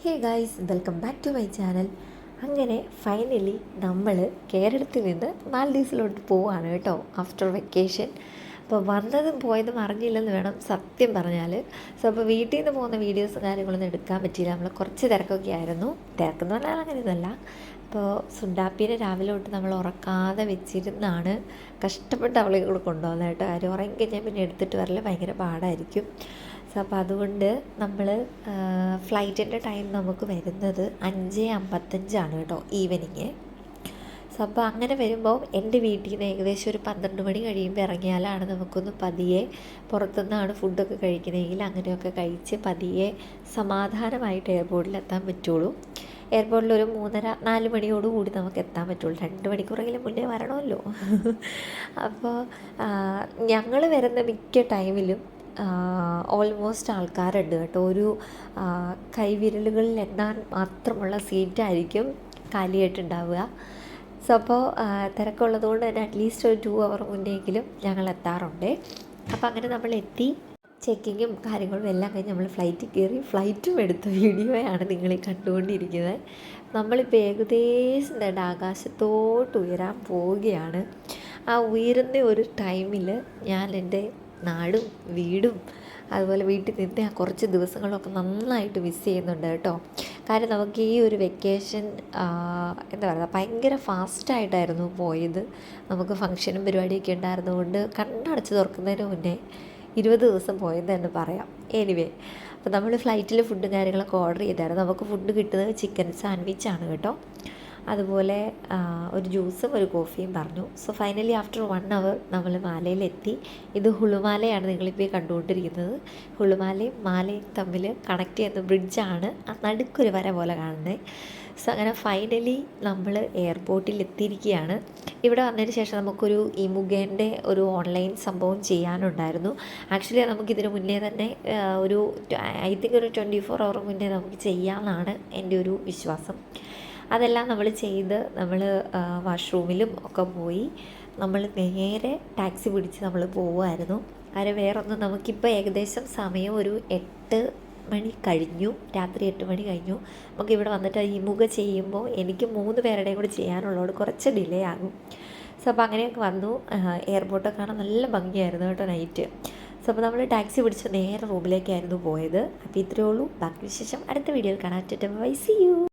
Hey guys, welcome back to my channel. അങ്ങനെ finally നമ്മൾ കേരളത്തിൽ നിന്ന് മാൽഡീവ്സിലോട്ട് പോവുകയാണ് കേട്ടോ, ആഫ്റ്റർ വെക്കേഷൻ. അപ്പോൾ വന്നതും പോയതും അറിഞ്ഞില്ലെന്ന് വേണം സത്യം പറഞ്ഞാൽ. സോ അപ്പോൾ വീട്ടിൽ നിന്ന് പോകുന്ന വീഡിയോസും കാര്യങ്ങളൊന്നും എടുക്കാൻ പറ്റിയില്ല. നമ്മൾ കുറച്ച് തിരക്കൊക്കെ ആയിരുന്നു. തിരക്കെന്ന് പറഞ്ഞാൽ അങ്ങനെയൊന്നുമല്ല. അപ്പോൾ സുണ്ടാപ്പീനെ രാവിലെ തൊട്ട് നമ്മൾ ഉറക്കാതെ വെച്ചിരുന്നാണ് കഷ്ടപ്പെട്ട് അവളെ കൂടെ കൊണ്ടുപോകുന്നത് കേട്ടോ. കാര്യം ഉറങ്ങിക്കഴിഞ്ഞാൽ പിന്നെ എടുത്തിട്ട് വരല് ഭയങ്കര പാടായിരിക്കും. സോ അപ്പോൾ അതുകൊണ്ട് നമ്മൾ ഫ്ലൈറ്റിൻ്റെ ടൈം നമുക്ക് വരുന്നത് 5:55 കേട്ടോ, ഈവനിങ്. സോ അപ്പോൾ അങ്ങനെ വരുമ്പോൾ എൻ്റെ വീട്ടിൽ നിന്ന് ഏകദേശം ഒരു 12 മണി കഴിയുമ്പോൾ ഇറങ്ങിയാലാണ് നമുക്കൊന്ന് പതിയെ പുറത്തുനിന്നാണ് ഫുഡൊക്കെ കഴിക്കുന്നതെങ്കിൽ അങ്ങനെയൊക്കെ കഴിച്ച് പതിയെ സമാധാനമായിട്ട് എയർപോർട്ടിൽ എത്താൻ പറ്റുള്ളൂ. എയർപോർട്ടിൽ ഒരു 3:30-4 മണിയോടുകൂടി നമുക്ക് എത്താൻ പറ്റുള്ളൂ. 2 മണിക്കൂറെങ്കിലും മുന്നേ വരണമല്ലോ. അപ്പോൾ ഞങ്ങൾ വരുന്ന മിക്ക ടൈമിലും ഓൾമോസ്റ്റ് ആൾക്കാരുണ്ട് കേട്ടോ. ഒരു കൈവിരലുകളിൽ എണ്ണാൻ മാത്രമുള്ള സീറ്റായിരിക്കും കാലിയായിട്ടുണ്ടാവുക. സോ അപ്പോൾ തിരക്കുള്ളത് കൊണ്ട് തന്നെ അറ്റ്ലീസ്റ്റ് ഒരു 2 അവർ മുന്നെങ്കിലും ഞങ്ങൾ എത്താറുണ്ട്. അപ്പോൾ അങ്ങനെ നമ്മൾ എത്തി, ചെക്കിങ്ങും കാര്യങ്ങളും എല്ലാം കഴിഞ്ഞ് നമ്മൾ ഫ്ലൈറ്റിൽ കയറി. ഫ്ലൈറ്റും എടുത്ത വീഡിയോയാണ് നിങ്ങൾ കണ്ടുകൊണ്ടിരിക്കുന്നത്. നമ്മളിപ്പോൾ ഏകദേശം തന്നെ ആകാശത്തോട്ട് ഉയരാൻ പോവുകയാണ്. ആ ഉയരുന്ന ഒരു ടൈമിൽ ഞാൻ എൻ്റെ നാടും വീടും അതുപോലെ വീട്ടിൽ നിന്ന് ആ കുറച്ച് ദിവസങ്ങളൊക്കെ നന്നായിട്ട് മിസ് ചെയ്യുന്നുണ്ട് കേട്ടോ. കാര്യം നമുക്ക് ഈ ഒരു വെക്കേഷൻ എന്താ പറയുക, ഭയങ്കര ഫാസ്റ്റായിട്ടായിരുന്നു പോയത്. നമുക്ക് ഫംഗ്ഷനും പരിപാടിയൊക്കെ ഉണ്ടായിരുന്നതുകൊണ്ട് കണ്ണടച്ച് തുറക്കുന്നതിന് മുന്നേ 20 ദിവസം പോയെന്ന് തന്നെ പറയാം. എനിവേ, അപ്പോൾ നമ്മൾ ഫ്ലൈറ്റിൽ ഫുഡും കാര്യങ്ങളൊക്കെ ഓർഡർ ചെയ്തായിരുന്നു. നമുക്ക് ഫുഡ് കിട്ടുന്നത് ചിക്കൻ സാൻഡ്വിച്ചാണ് കേട്ടോ. അതുപോലെ ഒരു ജ്യൂസും ഒരു കോഫിയും പറഞ്ഞു. സോ ഫൈനലി ആഫ്റ്റർ 1 അവർ നമ്മൾ മാലയിലെത്തി. ഇത് ഹുളുമാലയാണ് നിങ്ങളിപ്പോൾ ഈ കണ്ടുകൊണ്ടിരിക്കുന്നത്. ഹുളുമാലയും മാലയും തമ്മിൽ കണക്ട് ചെയ്യുന്ന ബ്രിഡ്ജാണ് ആ നടുക്കൊരു വര പോലെ കാണുന്നത്. സോ അങ്ങനെ ഫൈനലി നമ്മൾ എയർപോർട്ടിൽ എത്തിയിരിക്കുകയാണ്. ഇവിടെ വന്നതിന് ശേഷം നമുക്കൊരു ഇമുഗേൻ്റെ ഒരു ഓൺലൈൻ സംഭവം ചെയ്യാനുണ്ടായിരുന്നു. ആക്ച്വലി നമുക്കിതിന് മുന്നേ തന്നെ ഒരു ഐ തിങ്ക് ഒരു 24 അവർ മുന്നേ നമുക്ക് ചെയ്യാമെന്നാണ് എൻ്റെ ഒരു വിശ്വാസം. അതെല്ലാം നമ്മൾ ചെയ്ത് നമ്മൾ വാഷ്റൂമിലും ഒക്കെ പോയി നമ്മൾ നേരെ ടാക്സി പിടിച്ച് നമ്മൾ പോവുമായിരുന്നു. കാര്യം വേറൊന്നും, നമുക്കിപ്പോൾ ഏകദേശം സമയം ഒരു 8 മണി കഴിഞ്ഞു, രാത്രി 8 മണി കഴിഞ്ഞു. നമുക്കിവിടെ വന്നിട്ട് ഇമുക ചെയ്യുമ്പോൾ എനിക്ക് 3 പേരുടെയും കൂടി ചെയ്യാനുള്ളതുകൊണ്ട് കുറച്ച് ഡിലേ ആകും. സോ അപ്പോൾ അങ്ങനെയൊക്കെ വന്നു. എയർപോർട്ടൊക്കെ കാണാൻ നല്ല ഭംഗിയായിരുന്നു കേട്ടോ നൈറ്റ്. സോ അപ്പോൾ നമ്മൾ ടാക്സി പിടിച്ച് നേരെ റൂമിലേക്കായിരുന്നു പോയത്. അപ്പോൾ ഇത്രയേ ഉള്ളൂ. ബാക്കി വിശേഷം അടുത്ത വീഡിയോയിൽ കാണാം. Bye, see U.